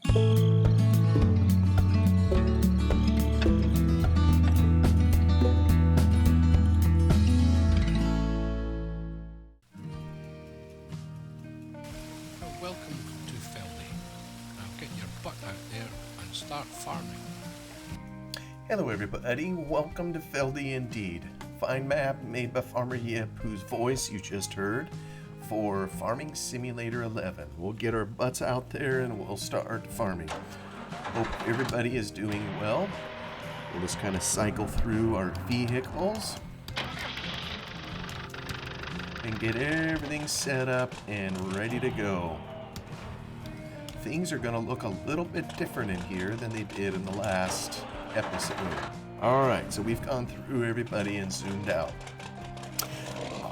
Welcome to Feldy. Now get your butt out there and start farming. Hello everybody, welcome to Feldy indeed. Fine map made by Farmer Yip, whose voice you just heard, for Farming Simulator 11. We'll get our butts out there and we'll start farming. Hope everybody is doing well. We'll just kind of cycle through our vehicles and get everything set up and ready to go. Things are going to look a little bit different in here than they did in the last episode. Alright, so we've gone through everybody and zoomed out.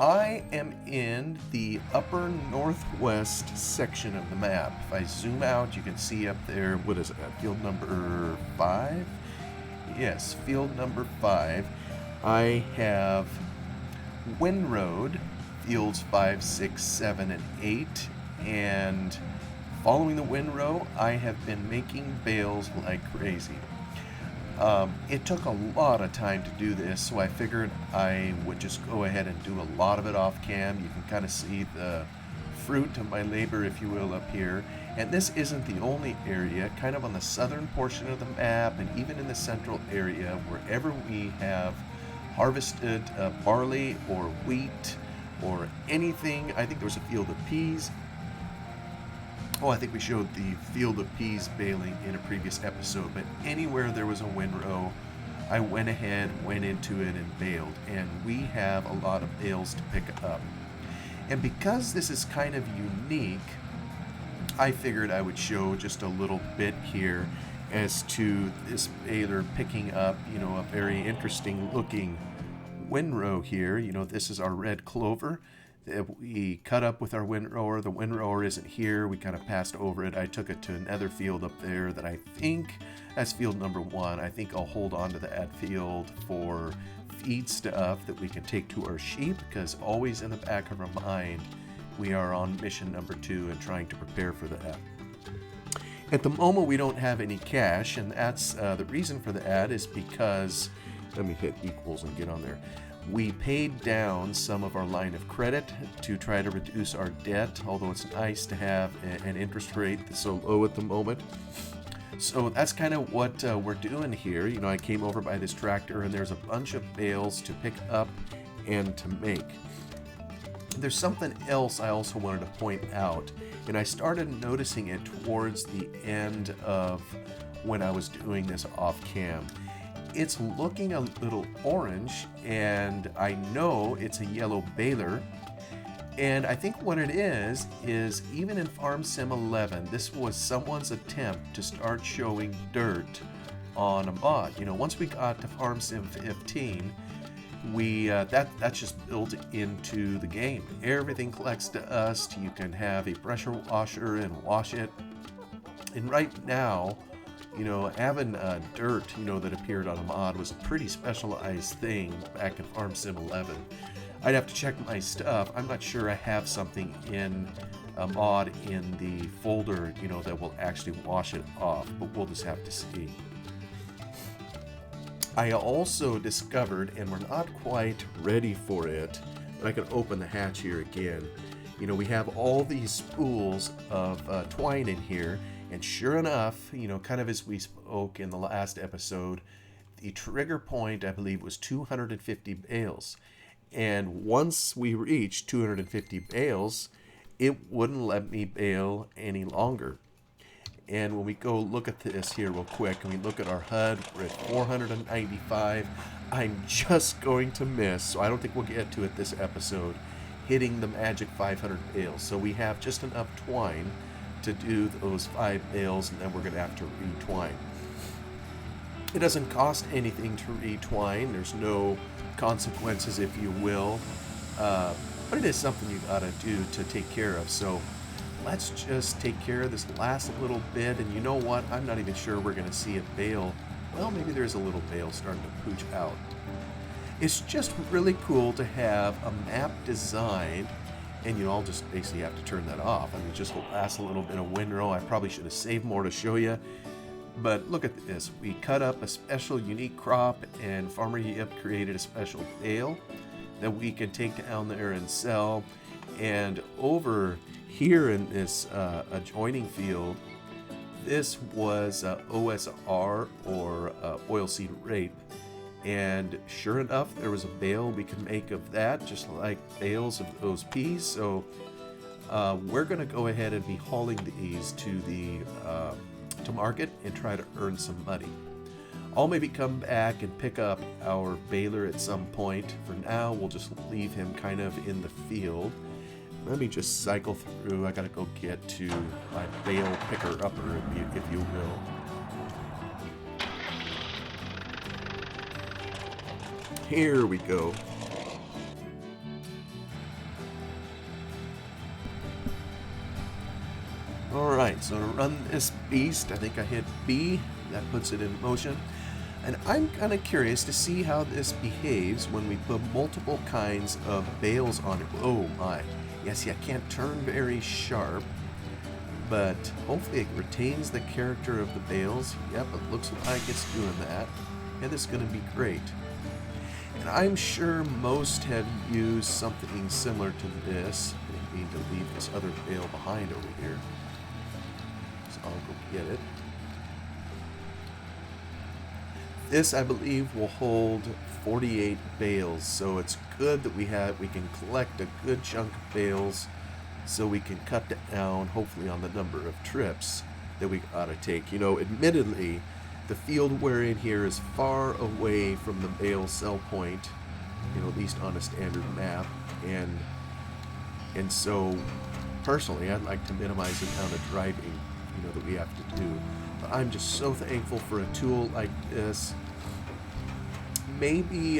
I am in the upper northwest section of the map. If I zoom out, you can see up there, what is it, field number 5? Yes, field number 5. I have Windroad, fields 5, 6, 7, and 8, and following the windrow, I have been making bales like crazy. It took a lot of time to do this, so I figured I would just go ahead and do a lot of it off cam. You can kind of see the fruit of my labor, if you will, up here. And this isn't the only area, kind of on the southern portion of the map, and even in the central area, wherever we have harvested barley or wheat or anything. I think there was a field of peas. Oh, I think we showed the field of peas baling in a previous episode, but anywhere there was a windrow, I went ahead, went into it and baled, and we have a lot of bales to pick up. And because this is kind of unique, I figured I would show just a little bit here as to this baler picking up, a very interesting looking windrow here. This is our red clover. We cut up with our windrower. The windrower isn't here. We kind of passed over it. I took it to another field up there that I think, that's field number 1. I think I'll hold on to that field for feed stuff that we can take to our sheep, because always in the back of our mind, we are on mission number 2 and trying to prepare for that. At the moment, we don't have any cash, and that's the reason for that is because, let me hit equals and get on there. We paid down some of our line of credit to try to reduce our debt, although it's nice to have an interest rate that's so low at the moment. So that's kind of what we're doing here. I came over by this tractor and there's a bunch of bales to pick up and to make. There's something else I also wanted to point out, and I started noticing it towards the end of when I was doing this off cam. It's looking a little orange, and I know it's a yellow baler, and I think what it is even in Farm Sim 11, this was someone's attempt to start showing dirt on a mod. Once we got to Farm Sim 15, that's just built into the game. Everything collects dust. You can have a pressure washer and wash it, and right now, having dirt, that appeared on a mod was a pretty specialized thing back in Farm Sim 11. I'd have to check my stuff. I'm not sure I have something in a mod in the folder, that will actually wash it off, but we'll just have to see. I also discovered, and we're not quite ready for it, but I can open the hatch here again. We have all these spools of twine in here. And sure enough, kind of as we spoke in the last episode, the trigger point, I believe, was 250 bales. And once we reached 250 bales, it wouldn't let me bale any longer. And when we go look at this here real quick, and we look at our HUD, we're at 495. I'm just going to miss, so I don't think we'll get to it this episode, hitting the magic 500 bales. So we have just enough twine to do those 5 bales, and then we're going to have to retwine. It doesn't cost anything to retwine. There's no consequences, if you will, but it is something you got to do to take care of. So let's just take care of this last little bit, and you know what? I'm not even sure we're going to see it bale. Well, maybe there's a little bale starting to pooch out. It's just really cool to have a map designed And I'll just basically have to turn that off. I mean, just to last a little bit of windrow. I probably should have saved more to show you. But look at this. We cut up a special unique crop, and Farmer Yip created a special bale that we can take down there and sell. And over here in this adjoining field, this was OSR, or oilseed rape. And sure enough, there was a bale we could make of that, just like bales of those peas. So we're going to go ahead and be hauling these to the to market and try to earn some money. I'll maybe come back and pick up our baler at some point. For now, we'll just leave him kind of in the field. Let me just cycle through. I gotta go get to my bale picker-upper, if you will. Here we go. Alright, so to run this beast, I think I hit B. That puts it in motion. And I'm kind of curious to see how this behaves when we put multiple kinds of bales on it. Oh my. Yes, I can't turn very sharp, but hopefully it retains the character of the bales. Yep, it looks like it's doing that. And this is going to be great. And I'm sure most have used something similar to this. I didn't mean to leave this other bale behind over here. So I'll go get it. This, I believe, will hold 48 bales, so it's good that we can collect a good chunk of bales so we can cut down, hopefully, on the number of trips that we ought to take. Admittedly, the field we're in here is far away from the bale sell point, at least on a standard map, and so, personally, I'd like to minimize the amount of driving, that we have to do. But I'm just so thankful for a tool like this. Maybe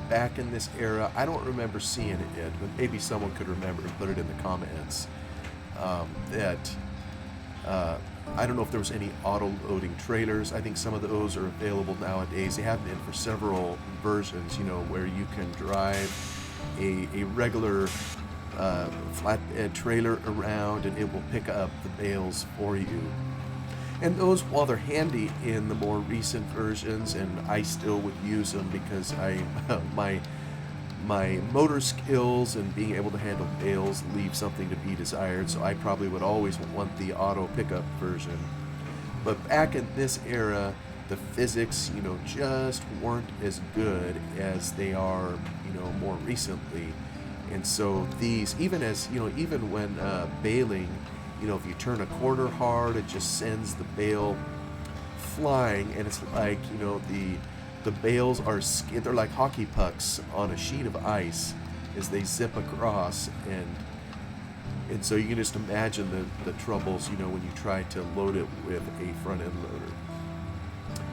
back in this era, I don't remember seeing it, but maybe someone could remember and put it in the comments. I don't know if there was any auto-loading trailers. I think some of those are available nowadays. They have been for several versions, where you can drive a regular flatbed trailer around and it will pick up the bales for you. And those, while they're handy in the more recent versions, and I still would use them because my motor skills and being able to handle bales leave something to be desired, so I probably would always want the auto pickup version. But back in this era, the physics, just weren't as good as they are, more recently. And so these, even when baling, if you turn a corner hard, it just sends the bale flying, and it's like, the bales are they're like hockey pucks on a sheet of ice as they zip across, and so you can just imagine the troubles, when you try to load it with a front end loader.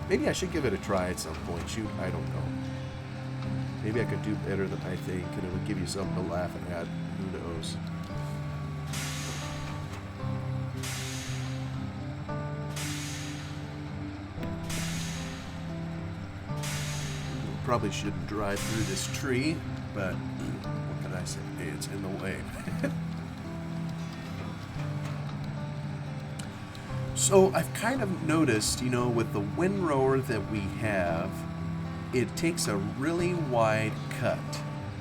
Maybe I should give it a try at some point. Shoot, I don't know. Maybe I could do better than I think, and it would give you something to laugh at. Who knows? Probably shouldn't drive through this tree, but what can I say? Hey, it's in the way. So I've kind of noticed, with the windrower that we have, it takes a really wide cut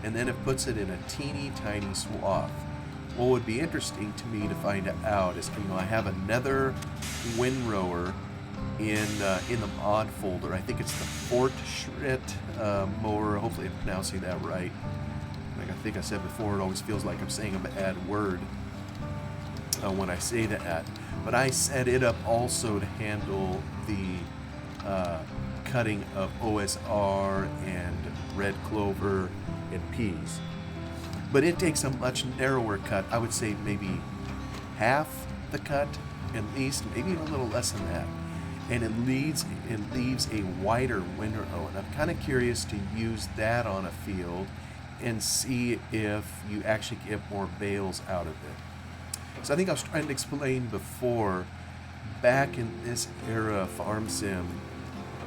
and then it puts it in a teeny tiny swath. What would be interesting to me to find out is, I have another windrower in the mod folder. I think it's the Fort Schritt mower. Hopefully I'm pronouncing that right. Like I think I said before, it always feels like I'm saying a bad word when I say that. But I set it up also to handle the cutting of OSR and red clover and peas. But it takes a much narrower cut. I would say maybe half the cut, at least, maybe even a little less than that. And it leaves a wider windrow. And I'm kind of curious to use that on a field and see if you actually get more bales out of it. So I think I was trying to explain before, back in this era of farm sim,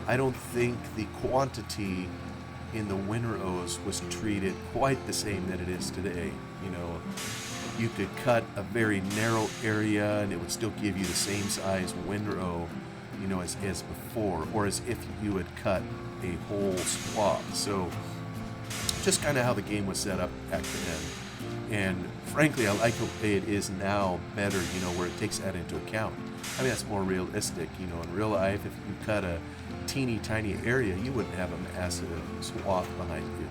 I don't think the quantity in the windrows was treated quite the same that it is today. You know, you could cut a very narrow area and it would still give you the same size windrow, you know, as before, or as if you had cut a whole swath. So just kind of how the game was set up back then. And frankly, I like the way it is now better, you know, where it takes that into account. I mean, that's more realistic, you know. In real life, if you cut a teeny tiny area, you wouldn't have a massive swath behind you.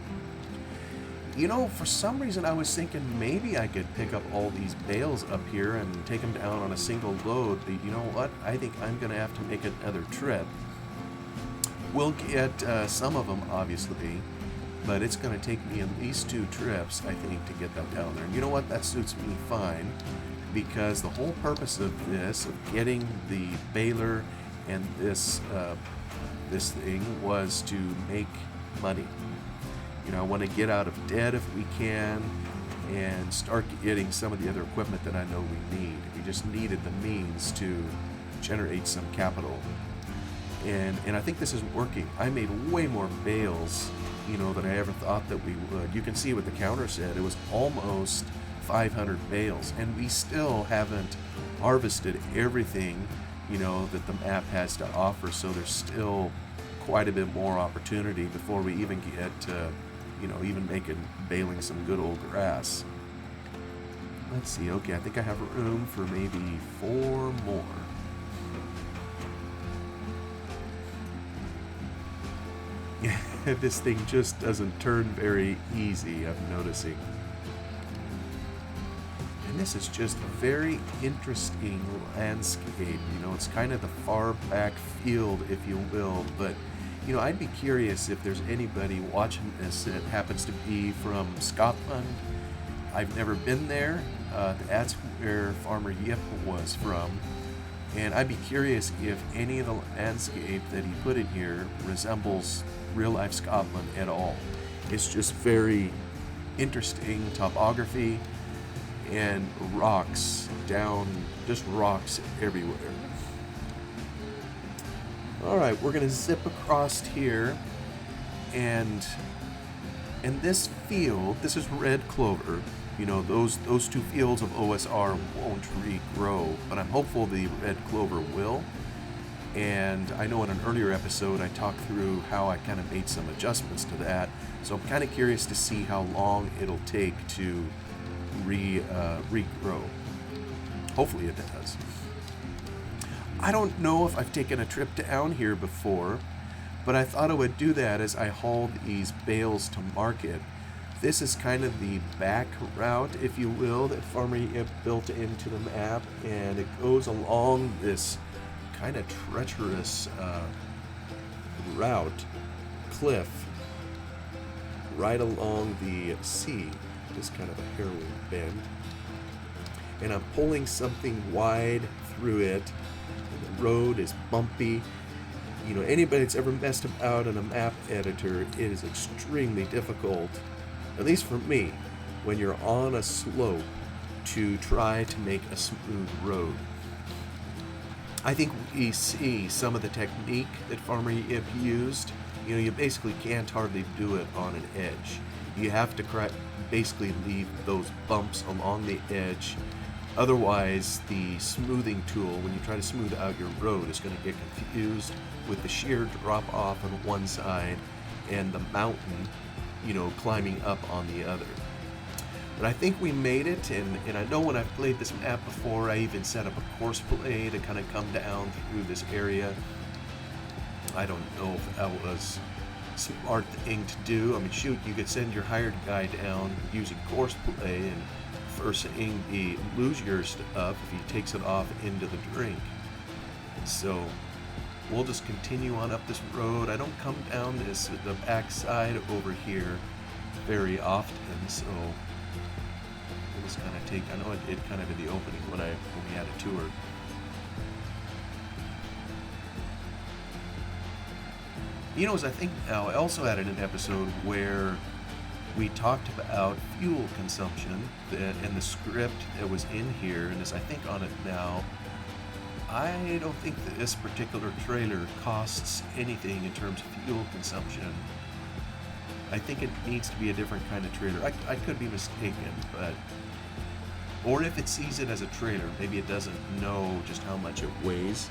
You know, for some reason I was thinking maybe I could pick up all these bales up here and take them down on a single load, but you know what? I think I'm going to have to make another trip. We'll get some of them, obviously, but it's going to take me at least 2 trips, I think, to get them down there. And you know what? That suits me fine, because the whole purpose of this, of getting the baler and this thing, was to make money. You know, I want to get out of debt if we can and start getting some of the other equipment that I know we need. We just needed the means to generate some capital. And I think this is working. I made way more bales, you know, than I ever thought that we would. You can see what the counter said. It was almost 500 bales, and we still haven't harvested everything, you know, that the map has to offer. So there's still quite a bit more opportunity before we even get to, you know, even baling some good old grass. Let's see. Okay, I think I have room for maybe 4 more. This thing just doesn't turn very easy, I'm noticing. And this is just a very interesting landscape. You know, it's kind of the far back field, if you will, but you know, I'd be curious if there's anybody watching this that happens to be from Scotland. I've never been there. That's where Farmer Yip was from. And I'd be curious if any of the landscape that he put in here resembles real-life Scotland at all. It's just very interesting topography and rocks just rocks everywhere. All right, we're gonna zip across here, and this field, this is red clover. You know, those 2 fields of OSR won't regrow, but I'm hopeful the red clover will. And I know in an earlier episode I talked through how I kind of made some adjustments to that, so I'm kind of curious to see how long it'll take to regrow. Hopefully it does. I don't know if I've taken a trip down here before, but I thought I would do that as I hauled these bales to market. This is kind of the back route, if you will, that Farmer Yip built into the map, and it goes along this kind of treacherous cliff, right along the sea, just kind of a harrowing bend. And I'm pulling something wide through it, and the road is bumpy. You know, anybody that's ever messed about in a map editor, it is extremely difficult, at least for me, when you're on a slope, to try to make a smooth road. I think we see some of the technique that Farmer Yip used. You know, you basically can't hardly do it on an edge. You have to basically leave those bumps along the edge. Otherwise, the smoothing tool, when you try to smooth out your road, is going to get confused with the sheer drop off on one side and the mountain, you know, climbing up on the other. But I think we made it, and I know when I've played this map before, I even set up a course play to kind of come down through this area. I don't know if that was a smart thing to do. I mean, shoot, you could send your hired guy down using course play, and first thing he lose your stuff if he takes it off into the drink. So we'll just continue on up this road. I don't come down the backside over here very often, so we'll just kind of take, I know I did kind of in the opening when we had a tour. You know, as I think now, I also added an episode where we talked about fuel consumption, and the script that was in here, and as I think on it now, I don't think that this particular trailer costs anything in terms of fuel consumption. I think it needs to be a different kind of trailer. I could be mistaken, but... Or if it sees it as a trailer, maybe it doesn't know just how much it weighs.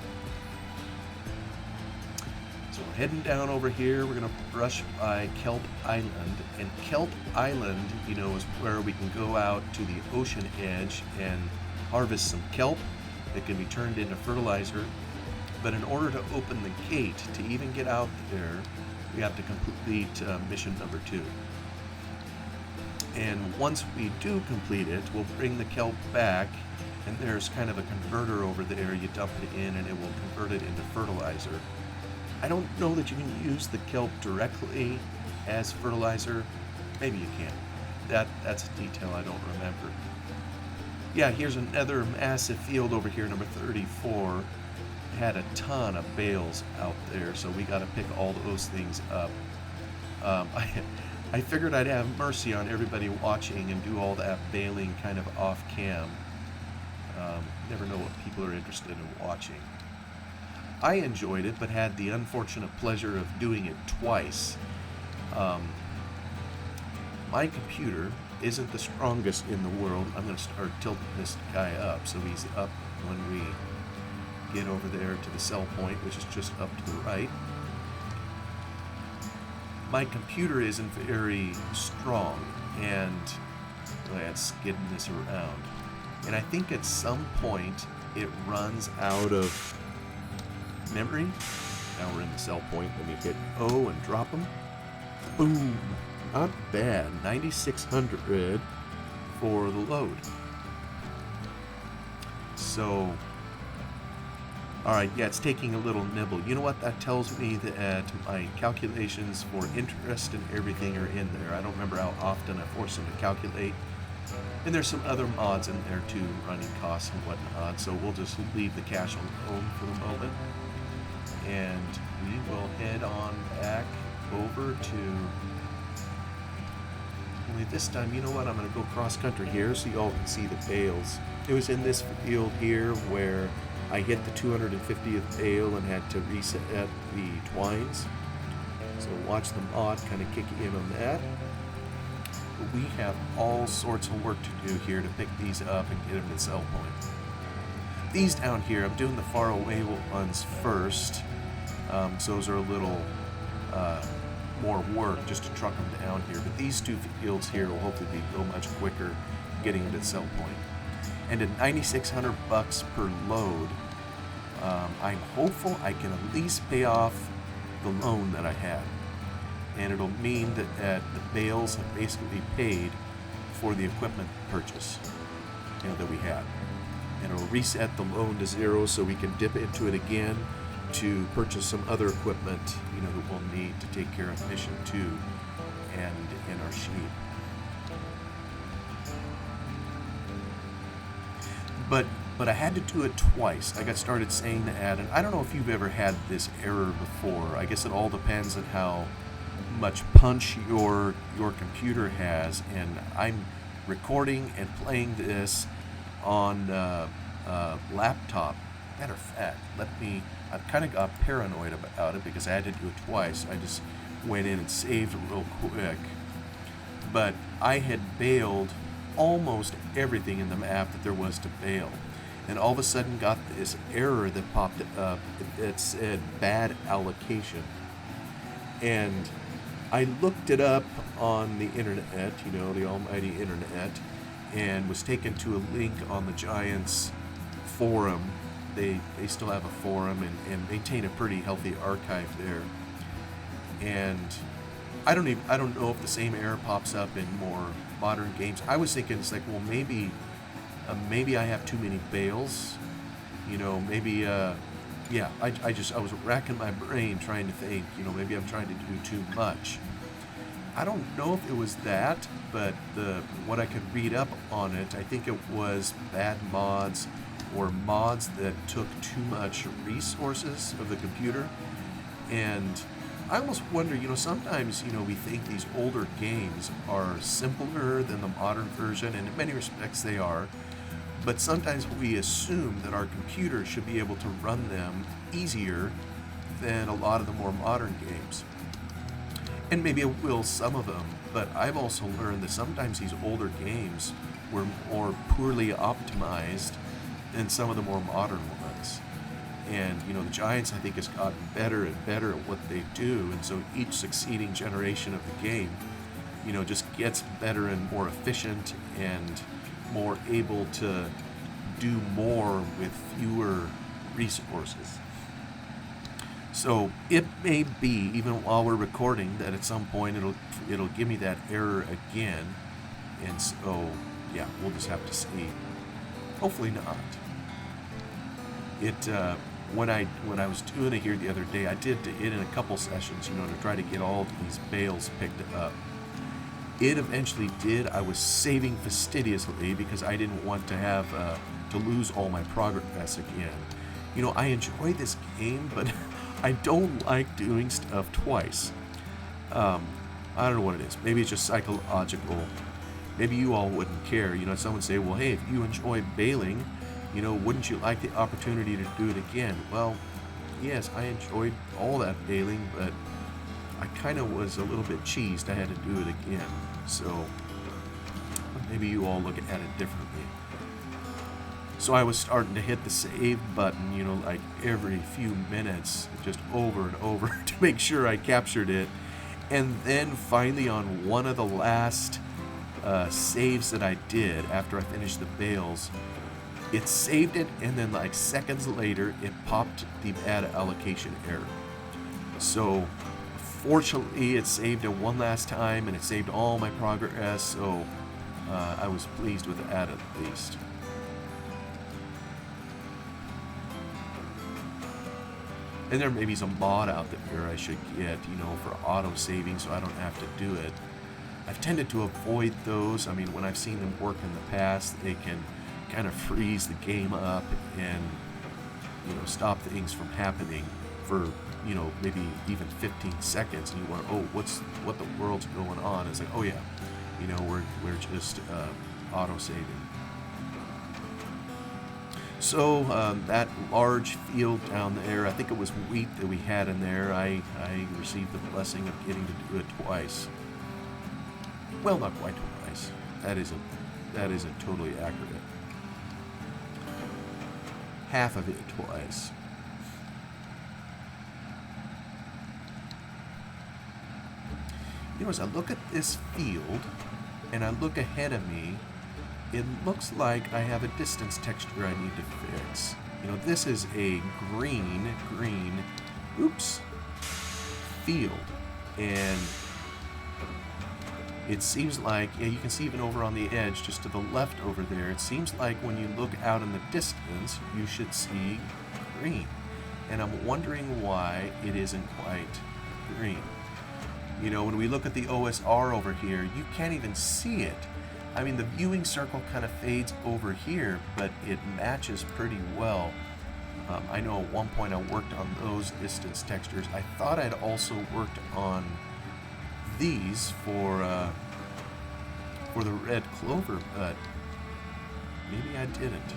So we're heading down over here. We're going to brush by Kelp Island. And Kelp Island, you know, is where we can go out to the ocean edge and harvest some kelp that can be turned into fertilizer. But in order to open the gate, to even get out there, we have to complete mission number 2. And once we do complete it, we'll bring the kelp back, and there's kind of a converter over there. You dump it in and it will convert it into fertilizer. I don't know that you can use the kelp directly as fertilizer. Maybe you can. That's a detail I don't remember. Yeah, here's another massive field over here, number 34. Had a ton of bales out there, so we got to pick all those things up. I figured I'd have mercy on everybody watching and do all that baling kind of off cam. Never know what people are interested in watching. I enjoyed it, but had the unfortunate pleasure of doing it twice. My computer isn't the strongest in the world. I'm going to start tilting this guy up so he's up when we get over there to the sell point, which is just up to the right. My computer isn't very strong, and it's skidding this around. And I think at some point it runs out of memory. Now we're in the sell point. Let me hit O and drop them. Boom. Not bad. 9,600 for the load. So, alright, yeah, it's taking a little nibble. You know what? That tells me that my calculations for interest and everything are in there. I don't remember how often I force them to calculate. And there's some other mods in there too, running costs and whatnot. So we'll just leave the cash on home for the moment. And we will head on back over to... Only this time, you know what? I'm going to go cross country here so you all can see the bales. It was in this field here where I hit the 250th bale and had to reset the twines. So watch the mod kind of kick in on that. But we have all sorts of work to do here to pick these up and get them to sell point. These down here, I'm doing the far away ones first. So those are a little more work just to truck them down here. But these two fields here will hopefully go much quicker getting them to the sell point. And at $9,600 per load, I'm hopeful I can at least pay off the loan that I had. And it'll mean that the bales have basically paid for the equipment purchase, you know, that we had. And it'll reset the loan to 0 so we can dip into it again to purchase some other equipment, you know, that we'll need to take care of mission 2 and our sheep. But I had to do it twice. I got started saying that, and I don't know if you've ever had this error before. I guess it all depends on how much punch your computer has, and I'm recording and playing this on laptop. Matter of fact, I kind of got paranoid about it because I had to do it twice. I just went in and saved real quick. But I had baled almost everything in the map that there was to bale. And all of a sudden got this error that popped up that said bad allocation. And I looked it up on the internet, you know, the almighty internet, and was taken to a link on the Giants forum. They still have a forum and maintain a pretty healthy archive there. And I don't know if the same error pops up in more modern games. I was thinking it's like, well, maybe I have too many bales, you know, maybe I was racking my brain trying to think, you know, maybe I'm trying to do too much. I don't know if it was that, but what I could read up on it, I think it was bad mods or mods that took too much resources of the computer. And I almost wonder, you know, sometimes, you know, we think these older games are simpler than the modern version, and in many respects they are, but sometimes we assume that our computer should be able to run them easier than a lot of the more modern games. And maybe I will some of them, but I've also learned that sometimes these older games were more poorly optimized than some of the more modern ones. And, you know, the Giants, I think, has gotten better and better at what they do, and so each succeeding generation of the game, you know, just gets better and more efficient and more able to do more with fewer resources. So it may be, even while we're recording, that at some point it'll give me that error again, and so yeah, we'll just have to see. Hopefully not. It when I was doing it here the other day, I did it in a couple sessions, you know, to try to get all these bales picked up. It eventually did. I was saving fastidiously because I didn't want to have to lose all my progress again. You know, I enjoy this game, but I don't like doing stuff twice. I don't know what it is. Maybe it's just psychological. Maybe you all wouldn't care. You know, someone say, well, hey, if you enjoy baling, you know, wouldn't you like the opportunity to do it again? Well, yes, I enjoyed all that baling, but I kind of was a little bit cheesed I had to do it again. So maybe you all look at it differently. So I was starting to hit the save button, you know, like every few minutes, just over and over to make sure I captured it. And then finally on one of the last saves that I did after I finished the bales, it saved it, and then like seconds later, it popped the bad allocation error. So fortunately, it saved it one last time, and it saved all my progress, so I was pleased with that at least. And there may be some mod out there I should get, you know, for auto-saving so I don't have to do it. I've tended to avoid those. I mean, when I've seen them work in the past, they can kind of freeze the game up and, you know, stop things from happening for, you know, maybe even 15 seconds. And you wonder, oh, what the world's going on? It's like, oh yeah, you know, we're just auto-saving. So that large field down there, I think it was wheat that we had in there. I received the blessing of getting to do it twice. Well, not quite twice. That isn't totally accurate. Half of it twice. You know, as I look at this field and I look ahead of me, it looks like I have a distance texture I need to fix. You know, this is a green field, and it seems like, yeah, you can see even over on the edge, just to the left over there, it seems like when you look out in the distance, you should see green. And I'm wondering why it isn't quite green. You know, when we look at the OSR over here, you can't even see it. I mean, the viewing circle kind of fades over here, but it matches pretty well. I know at one point I worked on those distance textures. I thought I'd also worked on these for the red clover, but maybe I didn't.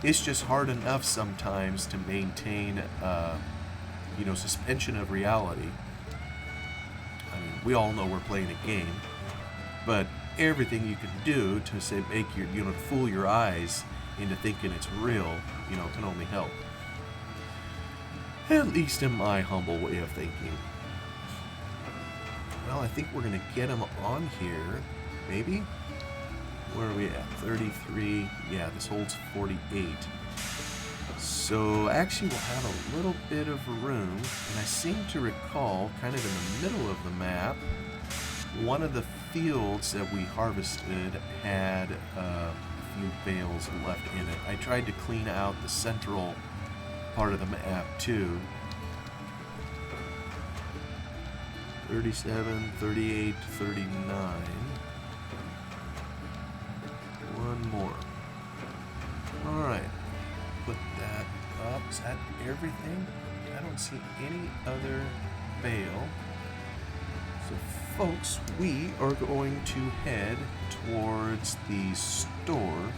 It's just hard enough sometimes to maintain, you know, suspension of reality. I mean, we all know we're playing a game, but everything you can do to say make your, you know, fool your eyes into thinking it's real, you know, can only help. At least in my humble way of thinking. Well, I think we're gonna get them on here, maybe? Where are we at? 33. Yeah, this holds 48. So actually we'll have a little bit of room, and I seem to recall, kind of in the middle of the map, one of the fields that we harvested had a few bales left in it. I tried to clean out the central part of the map too. 37, 38, 39. One more. Alright. Put that up. Is that everything? I don't see any other bale. So folks, we are going to head towards the store.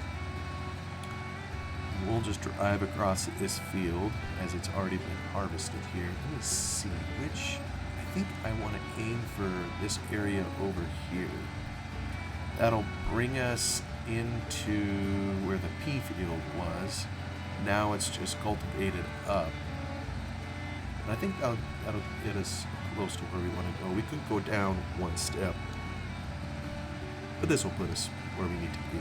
We'll we'll just drive across this field as it's already been harvested here. Let me see which. I think I want to aim for this area over here. That'll bring us into where the pea field was. Now it's just cultivated up. And I think that'll get us close to where we want to go. We could go down one step, but this will put us where we need to be.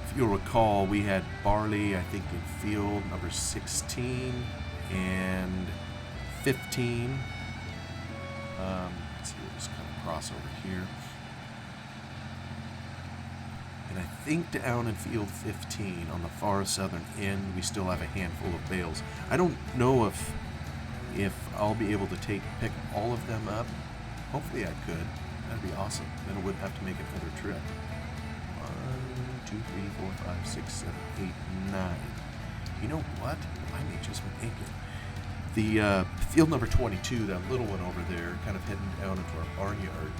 If you'll recall, we had barley, I think, in field number 16 and 15. Let's see, we'll just kind of cross over here. And I think down in field 15 on the far southern end, we still have a handful of bales. I don't know if I'll be able to pick all of them up. Hopefully I could. That'd be awesome. Then I wouldn't have to make another trip. 1, 2, 3, 4, 5, 6, 7, 8, 9. You know what? I may just make it. The field number 22, that little one over there, kind of heading down into our barnyard,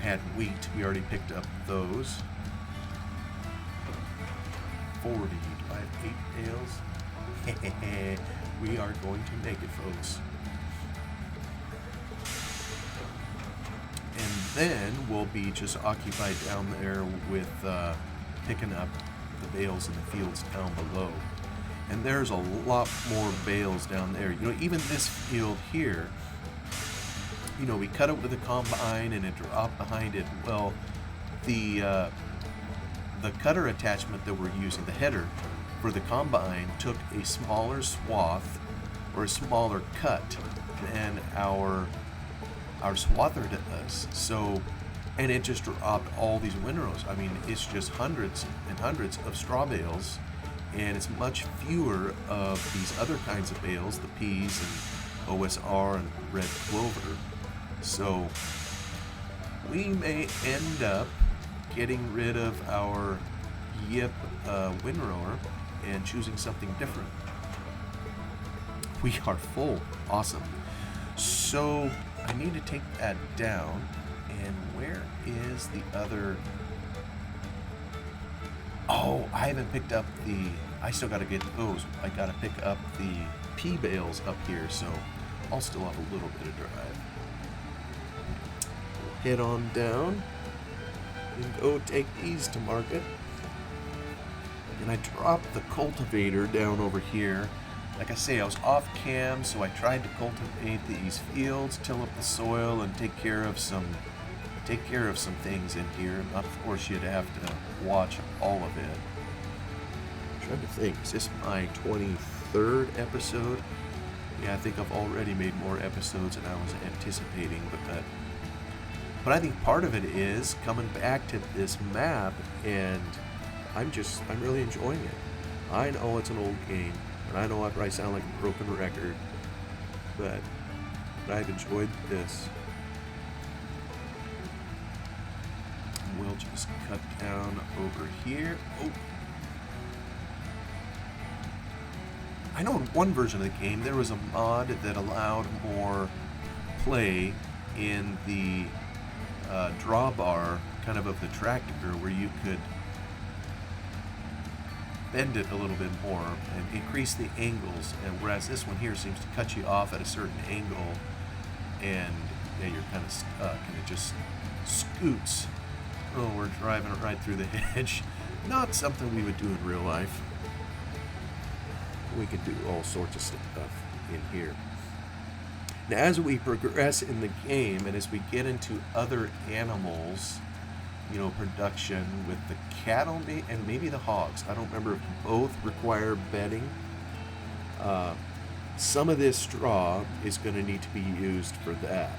had wheat. We already picked up those. 40. Do I have 8 bales? We are going to make it, folks. And then we'll be just occupied down there with picking up the bales in the fields down below. And there's a lot more bales down there. You know, even this field here, you know, we cut it with a combine and it dropped behind it. Well, the cutter attachment that we're using, the header for the combine, took a smaller swath or a smaller cut than our swather does. So, and it just dropped all these windrows. I mean, it's just hundreds and hundreds of straw bales, and it's much fewer of these other kinds of bales, the peas and OSR and red clover. So we may end up getting rid of our Yip windrower and choosing something different. We are full. Awesome. So I need to take that down. And where is the other? Oh, I haven't picked up I still got to get those. I got to pick up the pea bales up here, so I'll still have a little bit of drive. Head on down and go take these to market. And I dropped the cultivator down over here. Like I say, I was off cam, so I tried to cultivate these fields, till up the soil, and take care of some things in here. Of course, you'd have to watch all of it. I'm trying to think, is this my 23rd episode? Yeah, I think I've already made more episodes than I was anticipating, but I think part of it is coming back to this map, and I'm really enjoying it. I know it's an old game, and I know I probably sound like a broken record, but I've enjoyed this. We'll just cut down over here. Oh. I know in one version of the game there was a mod that allowed more play in the drawbar kind of the tractor, where you could bend it a little bit more and increase the angles, and whereas this one here seems to cut you off at a certain angle, and yeah, you're kind of stuck and it just scoots. Oh, we're driving right through the hedge. Not something we would do in real life. We could do all sorts of stuff in here. Now, as we progress in the game, and as we get into other animals, you know, production with the cattle and maybe the hogs, I don't remember if both require bedding. Some of this straw is going to need to be used for that.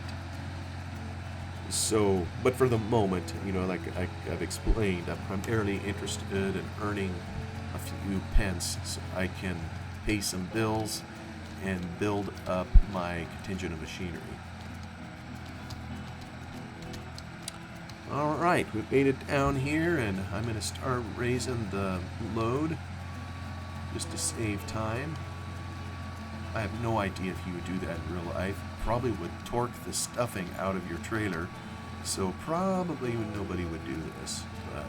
So, but for the moment, you know, like I've explained, I'm primarily interested in earning a few pence so I can pay some bills and build up my contingent of machinery. All right, we've made it down here, and I'm going to start raising the load just to save time. I have no idea if you would do that in real life. Probably would torque the stuffing out of your trailer, so probably nobody would do this, but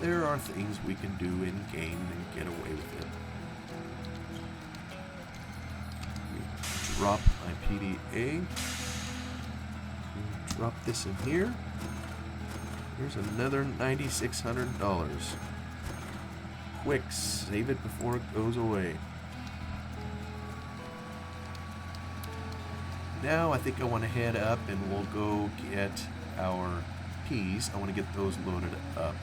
there are things we can do in game and get away with it. Drop my PDA. Drop this in here. Here's another $9,600. Quick, save it before it goes away. Now I think I want to head up and we'll go get our peas. I want to get those loaded up.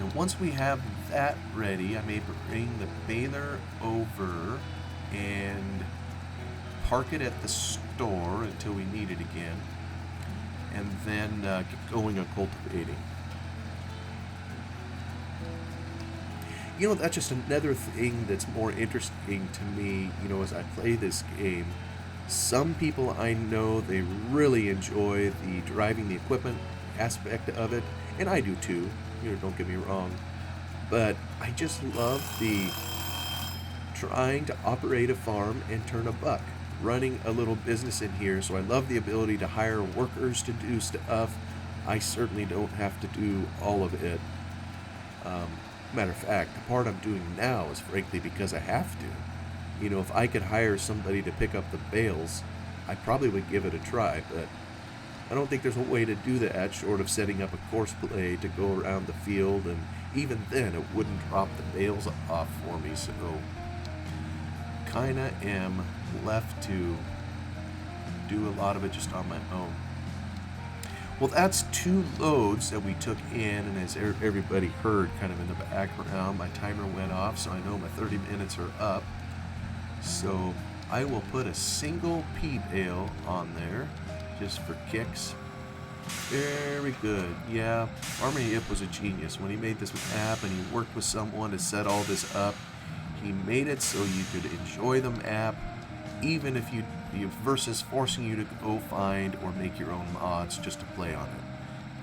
And once we have that ready, I may bring the baler over and park it at the store until we need it again, and then get going on cultivating. You know, that's just another thing that's more interesting to me, you know, as I play this game. Some people I know, they really enjoy the driving the equipment aspect of it, and I do too, you know, don't get me wrong. But I just love the trying to operate a farm and turn a buck, running a little business in here. So I love the ability to hire workers to do stuff. I certainly don't have to do all of it. Matter of fact, the part I'm doing now is frankly because I have to. You know, if I could hire somebody to pick up the bales, I probably would give it a try, but I don't think there's a way to do that short of setting up a course play to go around the field, and even then it wouldn't drop the bales off for me, so kinda am left to do a lot of it just on my own. Well, that's 2 loads that we took in, and as everybody heard kind of in the background, my timer went off, so I know my 30 minutes are up. So I will put a single pea bale on there just for kicks. Very good. Yeah, Army Ip was a genius. When he made this app and he worked with someone to set all this up, he made it so you could enjoy the map, even if you versus forcing you to go find or make your own mods just to play on it.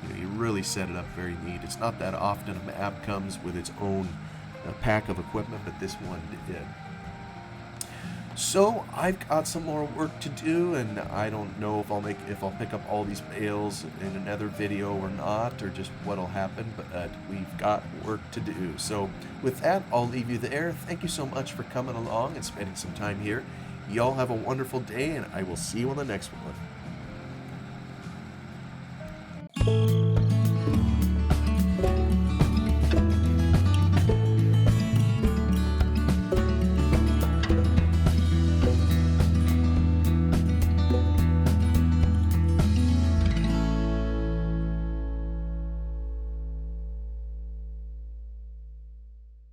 You know, he really set it up very neat. It's not that often a map comes with its own pack of equipment, but this one did. So I've got some more work to do, and I don't know if I'll pick up all these bales in another video or not, or just what'll happen, but we've got work to do. So with that, I'll leave you there. Thank you so much for coming along and spending some time here. Y'all have a wonderful day, and I will see you on the next one.